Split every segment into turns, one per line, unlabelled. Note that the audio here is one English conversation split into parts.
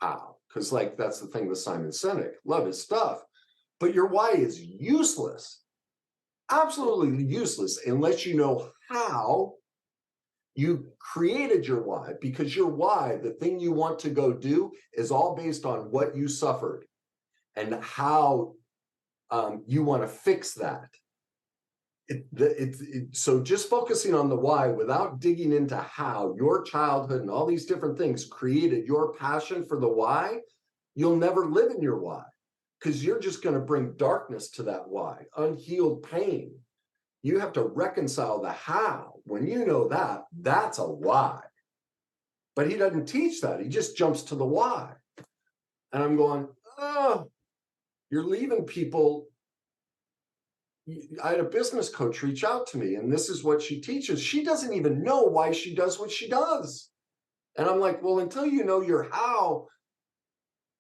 how, because like that's the thing with Simon Sinek. Love his stuff, but your why is useless, absolutely useless, unless you know how you created your why, because your why, the thing you want to go do, is all based on what you suffered and how you want to fix that. So just focusing on the why without digging into how your childhood and all these different things created your passion for the why, you'll never live in your why, because you're just going to bring darkness to that why, unhealed pain. You have to reconcile the how. When you know that, that's a why. But he doesn't teach that. He just jumps to the why. And I'm going, oh, you're leaving people. I had a business coach reach out to me, and this is what she teaches. She doesn't even know why she does what she does. And I'm like, well, until you know your how,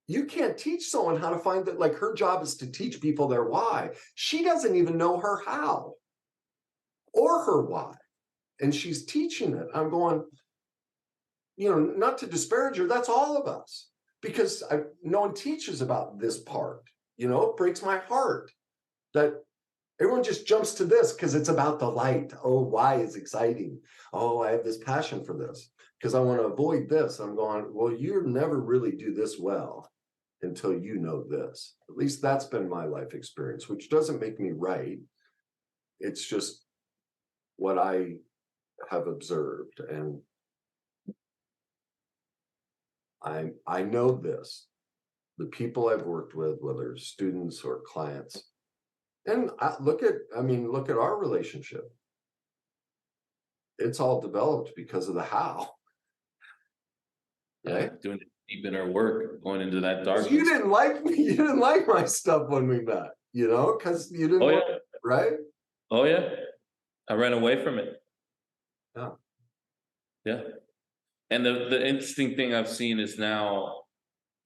you can't teach someone how to find that. Like, her job is to teach people their why. She doesn't even know her how or her why. And she's teaching it. I'm going, not to disparage her, that's all of us. Because no one teaches about this part. It breaks my heart that everyone just jumps to this because it's about the light. Oh, why is exciting? Oh, I have this passion for this because I want to avoid this. I'm going, well, you'll never really do this well until you know this. At least that's been my life experience, which doesn't make me right. It's just what I have observed. And I know this. The people I've worked with, whether students or clients, and look at our relationship. It's all developed because of the how.
Right? Doing deep inner work, going into that darkness.
You didn't like me. You didn't like my stuff when we met, because you didn't want it, right?
Oh, yeah. I ran away from it.
Yeah.
Yeah. And the interesting thing I've seen is now,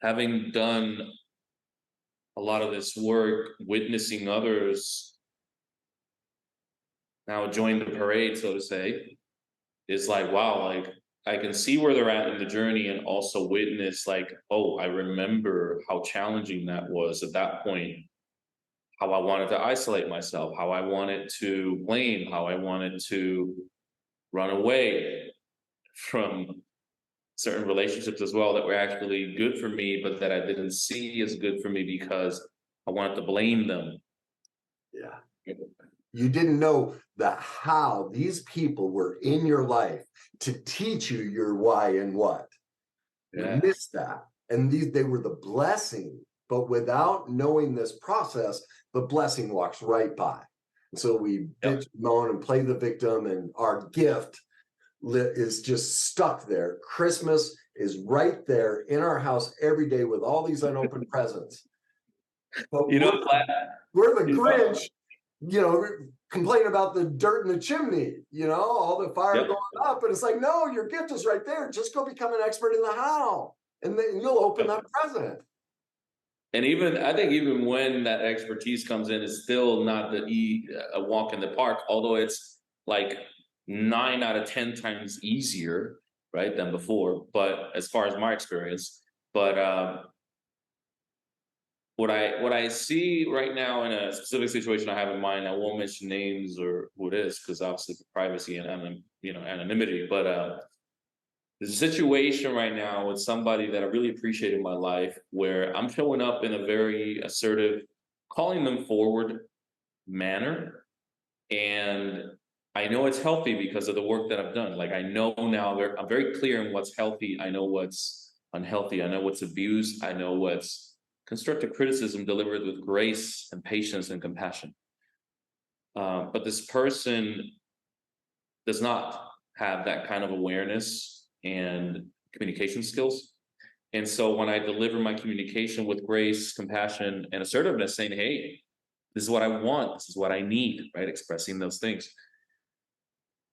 having done a lot of this work, witnessing others now join the parade, so to say, is like, wow, like I can see where they're at in the journey and also witness like, oh, I remember how challenging that was at that point, how I wanted to isolate myself, how I wanted to blame, how I wanted to run away from certain relationships as well that were actually good for me, but that I didn't see as good for me because I wanted to blame them.
Yeah. You didn't know how these people were in your life to teach you your why and what.
Yeah.
You missed that. And they were the blessing, but without knowing this process, the blessing walks right by. And so we bitch, moan, and play the victim, and our gift is just stuck there. Christmas is right there in our house every day with all these unopened presents. But we're the Grinch, complain about the dirt in the chimney, all the fire going up. And it's like, no, your gift is right there. Just go become an expert in the how, and then you'll open that present.
And I think even when that expertise comes in, it's still not a walk in the park, although it's like 9 out of 10 times easier, right, than before. But as far as my experience, but what I see right now in a specific situation I have in mind, I won't mention names or who it is, because obviously for privacy and anonymity. But there's a situation right now with somebody that I really appreciate in my life, where I'm showing up in a very assertive, calling them forward manner, and I know it's healthy because of the work that I've done. Like, I know now, I'm very clear in what's healthy. I know what's unhealthy. I know what's abuse. I know what's constructive criticism delivered with grace and patience and compassion. But this person does not have that kind of awareness and communication skills. And so when I deliver my communication with grace, compassion, and assertiveness, saying, hey, this is what I want, this is what I need, right? Expressing those things.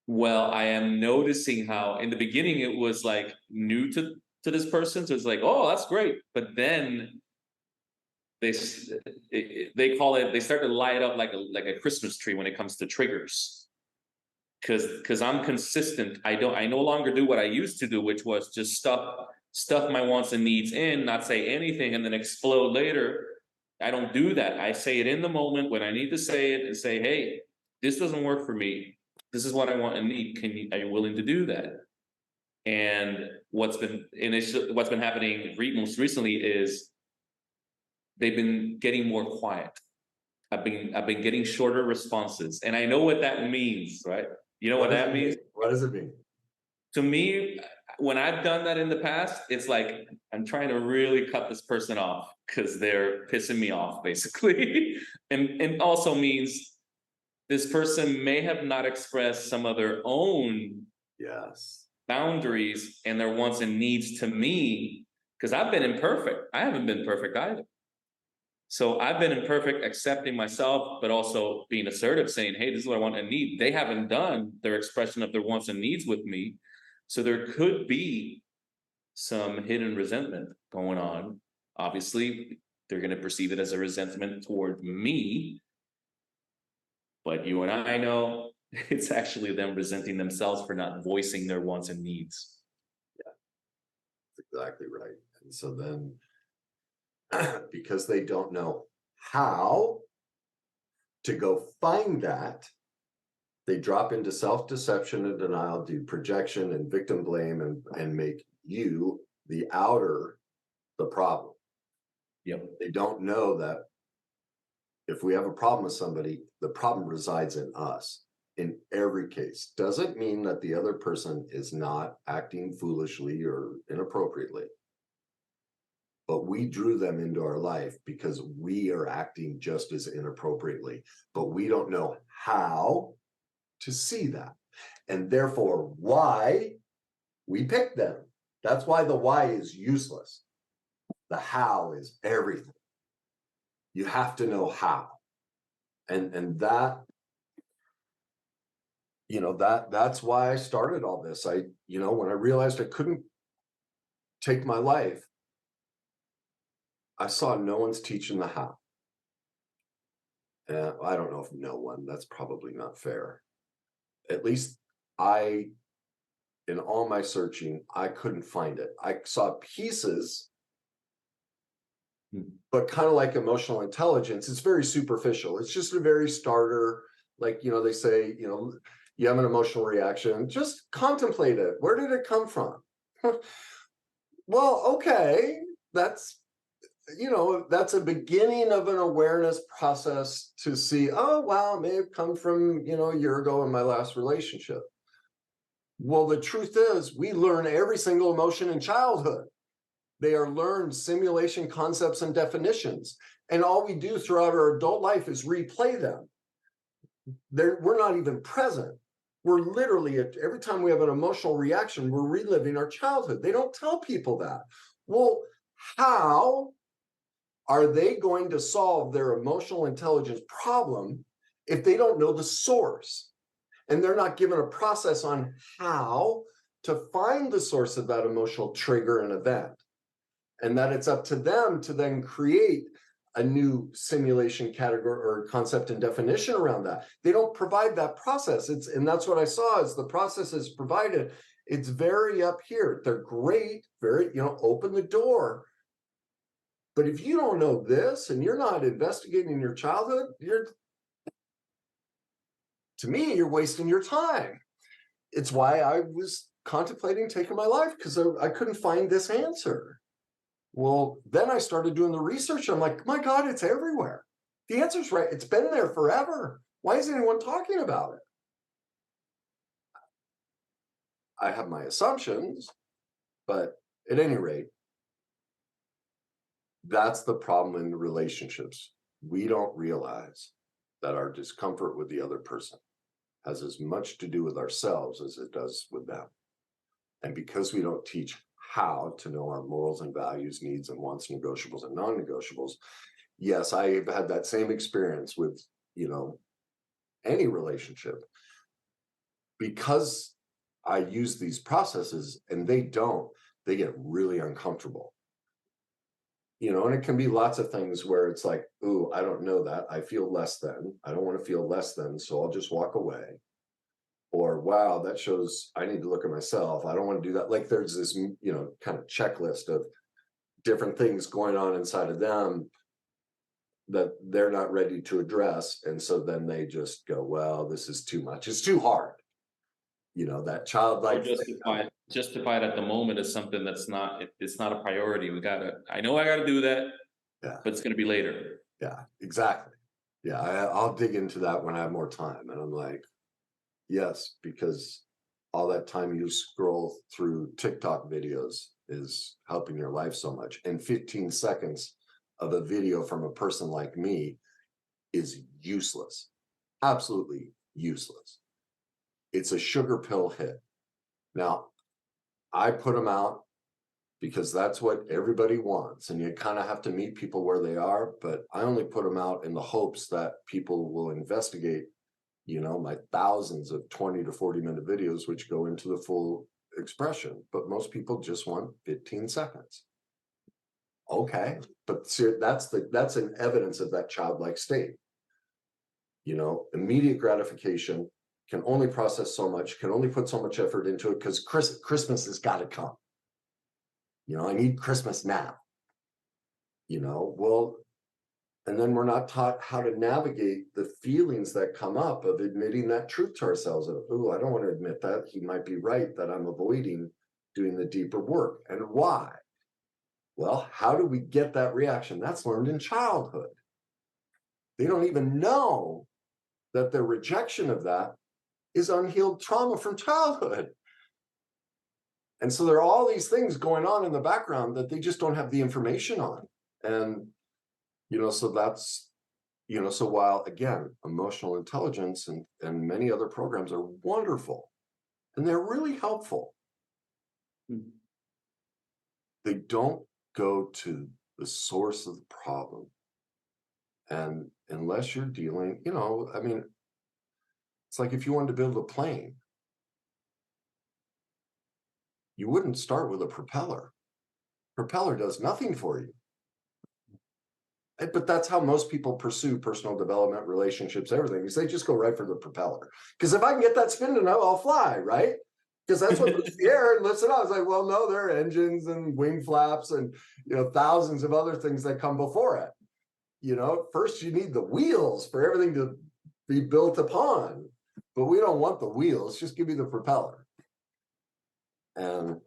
Well, I am noticing how in the beginning it was like new to this person. So it's like, oh, that's great. But then they call it, they start to light up like a Christmas tree when it comes to triggers. Because I'm consistent. I no longer do what I used to do, which was just stuff stuff my wants and needs in, not say anything, and then explode later. I don't do that. I say it in the moment when I need to say it and say, hey, this doesn't work for me. This is what I want and need. Are you willing to do that? And what's been happening most recently is they've been getting more quiet. I've been getting shorter responses, and I know what that means, right? You know what that means?
What does it mean?
To me, when I've done that in the past, it's like I'm trying to really cut this person off because they're pissing me off, basically. and also means this person may have not expressed some of their own boundaries and their wants and needs to me, because I've been imperfect. I haven't been perfect either. So I've been imperfect, accepting myself, but also being assertive, saying, hey, this is what I want and need. They haven't done their expression of their wants and needs with me. So there could be some hidden resentment going on. Obviously, they're going to perceive it as a resentment toward me. But you and I know it's actually them resenting themselves for not voicing their wants and needs.
Yeah, that's exactly right. And so then, because they don't know how to go find that, they drop into self-deception and denial, do projection and victim blame, and make you, the outer, the problem.
Yep.
They don't know that if we have a problem with somebody, the problem resides in us in every case. Doesn't mean that the other person is not acting foolishly or inappropriately, but we drew them into our life because we are acting just as inappropriately, but we don't know how to see that. And therefore, why we pick them. That's why the why is useless. The how is everything. You have to know how. And that, that's why I started all this. When I realized I couldn't take my life, I saw no one's teaching the how. I don't know if no one, that's probably not fair. At least in all my searching, I couldn't find it. I saw pieces, but kind of like emotional intelligence, it's very superficial. It's just a very starter, like, they say, you have an emotional reaction, just contemplate it. Where did it come from? Well, okay, that's a beginning of an awareness process to see, oh, wow, it may have come from, a year ago in my last relationship. Well, the truth is, we learn every single emotion in childhood. They are learned simulation concepts and definitions. And all we do throughout our adult life is replay them. We're not even present. We're literally, every time we have an emotional reaction, we're reliving our childhood. They don't tell people that. Well, how are they going to solve their emotional intelligence problem if they don't know the source? And they're not given a process on how to find the source of that emotional trigger and event. And that it's up to them to then create a new simulation category or concept and definition around that. They don't provide that process. And that's what I saw is the process is provided. It's very up here. They're great, very, open the door. But if you don't know this and you're not investigating your childhood, to me, you're wasting your time. It's why I was contemplating taking my life, because I couldn't find this answer. Well, then I started doing the research. I'm like, my God, it's everywhere. The answer's right. It's been there forever. Why isn't anyone talking about it? I have my assumptions, but at any rate, that's the problem in relationships. We don't realize that our discomfort with the other person has as much to do with ourselves as it does with them. And because we don't teach how to know our morals and values, needs and wants, negotiables and non-negotiables, yes, I've had that same experience with, any relationship. Because I use these processes and they don't, they get really uncomfortable. And it can be lots of things where it's like, ooh, I don't know that. I feel less than. I don't want to feel less than, so I'll just walk away. or wow, that shows I need to look at myself. I don't want to do that. Like there's this, kind of checklist of different things going on inside of them that they're not ready to address. And so then they just go, well, this is too much. It's too hard. That
Or
childlike thing.
justify it at the moment as something that's not, it's not a priority. I know I gotta do that,
Yeah.
but it's gonna be later.
Yeah, exactly. Yeah, I'll dig into that when I have more time. And I'm like, yes, because all that time you scroll through TikTok videos is helping your life so much. And 15 seconds of a video from a person like me is useless, absolutely useless. It's a sugar pill hit. Now, I put them out because that's what everybody wants. And you kind of have to meet people where they are. But I only put them out in the hopes that people will investigate, my thousands of 20 to 40-minute videos, which go into the full expression. But most people just want 15 seconds. Okay. But see, that's an evidence of that childlike state. Immediate gratification, can only process so much, can only put so much effort into it because Christmas has got to come. I need Christmas now. Well, and then we're not taught how to navigate the feelings that come up of admitting that truth to ourselves. Of, oh, I don't want to admit that. He might be right that I'm avoiding doing the deeper work. And why? Well, how do we get that reaction? That's learned in childhood. They don't even know that their rejection of that is unhealed trauma from childhood. And so there are all these things going on in the background that they just don't have the information on. And, so that's, so while again, emotional intelligence and many other programs are wonderful and they're really helpful, they don't go to the source of the problem. And unless you're dealing, it's like if you wanted to build a plane, you wouldn't start with a propeller. Propeller does nothing for you. But that's how most people pursue personal development, relationships, everything, is they just go right for the propeller. Because if I can get that spinning, I'll fly, right? Because that's what lifts the air and lifts it up. I was like, well, no, there are engines and wing flaps and thousands of other things that come before it. First you need the wheels for everything to be built upon. But we don't want the wheels, just give me the propeller. And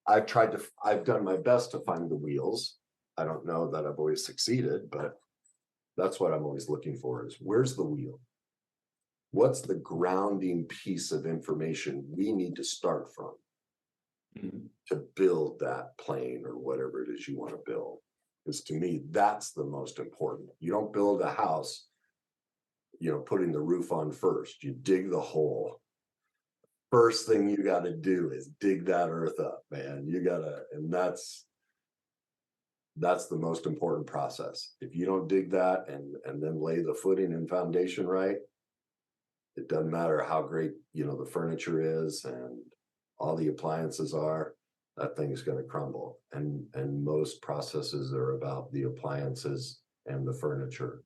I've done my best to find the wheels. I don't know that I've always succeeded, but that's what I'm always looking for is where's the wheel? What's the grounding piece of information we need to start from to build that plane or whatever it is you want to build? Because to me, that's the most important. You don't build a house, putting the roof on first. You dig the hole. First thing you got to do is dig that earth up, man. And that's the most important process. If you don't dig that and then lay the footing and foundation right, it doesn't matter how great, the furniture is and all the appliances are, that thing's going to crumble. And most processes are about the appliances and the furniture.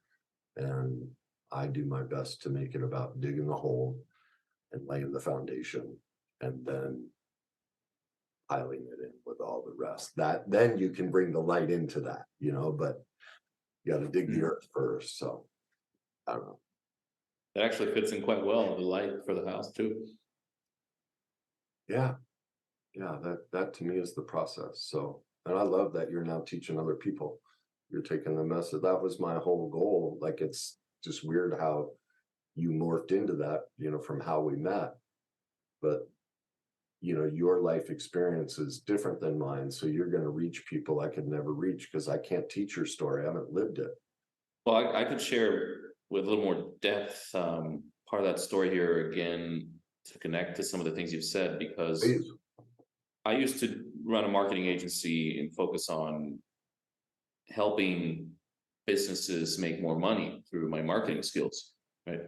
And I do my best to make it about digging the hole and laying the foundation and then piling it in with all the rest. That then you can bring the light into that, but you got to dig the earth first. So I don't know.
That actually fits in quite well, the light for the house too.
Yeah. That to me is the process. So, and I love that you're now teaching other people. You're taking the message. That was my whole goal. Like, it's just weird how you morphed into that, from how we met. But your life experience is different than mine. So you're going to reach people I could never reach because I can't teach your story. I haven't lived it.
Well, I could share with a little more depth part of that story here again to connect to some of the things you've said, because
Please.
I used to run a marketing agency and focus on helping businesses make more money through my marketing skills, right?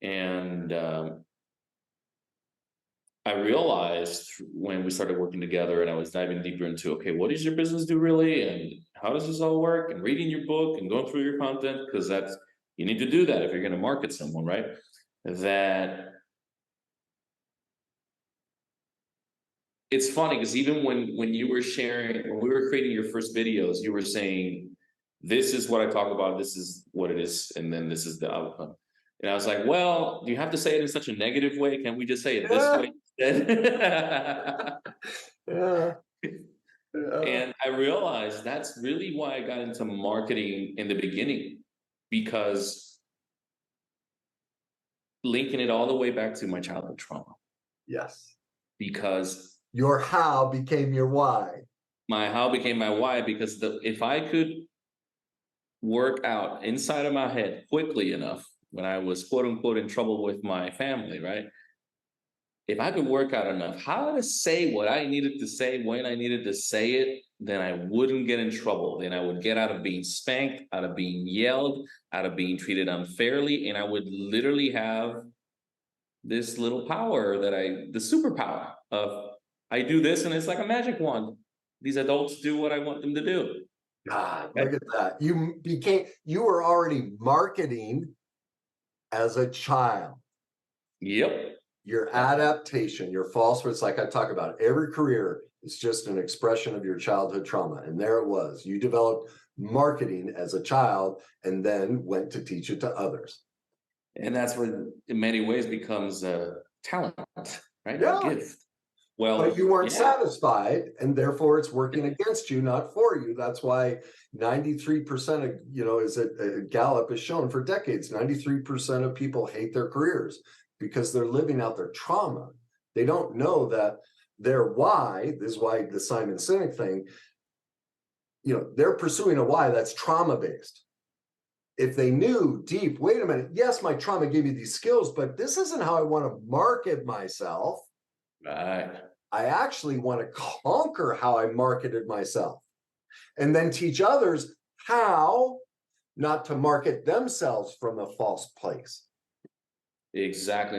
And I realized when we started working together and I was diving deeper into, okay, what does your business do really? And how does this all work? And reading your book and going through your content, because you need to do that if you're going to market someone, right? That it's funny because even when you were sharing, when we were creating your first videos, you were saying, this is what I talk about, this is what it is, and then this is the outcome. And I was like, well, do you have to say it in such a negative way? Can we just say it this
Yeah,
way instead?
yeah, yeah.
And I realized that's really why I got into marketing in the beginning, because linking it all the way back to my childhood trauma.
Yes.
Because
Your how became your why.
my how became my why, because if I could work out inside of my head quickly enough when I was quote unquote in trouble with my family, right? If I could work out enough how to say what I needed to say when I needed to say it, then I wouldn't get in trouble. Then I would get out of being spanked, out of being yelled, out of being treated unfairly, and I would literally have this little power the superpower of I do this and it's like a magic wand. These adults do what I want them to do.
God,
Okay?
look at that. You were already marketing as a child.
Yep.
Your adaptation, your false words, like I talk about, every career is just an expression of your childhood trauma. And there it was. You developed marketing as a child and then went to teach it to others.
And that's what in many ways becomes a talent, right? A
Yeah.
gift. Well,
but you weren't
yeah.
satisfied, and therefore it's working against you, not for you. That's why 93% of, is a Gallup has shown for decades, 93% of people hate their careers because they're living out their trauma. They don't know that their why, this is why the Simon Sinek thing, they're pursuing a why that's trauma-based. If they knew deep, wait a minute, yes, my trauma gave me these skills, but this isn't how I want to market myself.
Right.
I actually want to conquer how I marketed myself and then teach others how not to market themselves from a false place.
Exactly.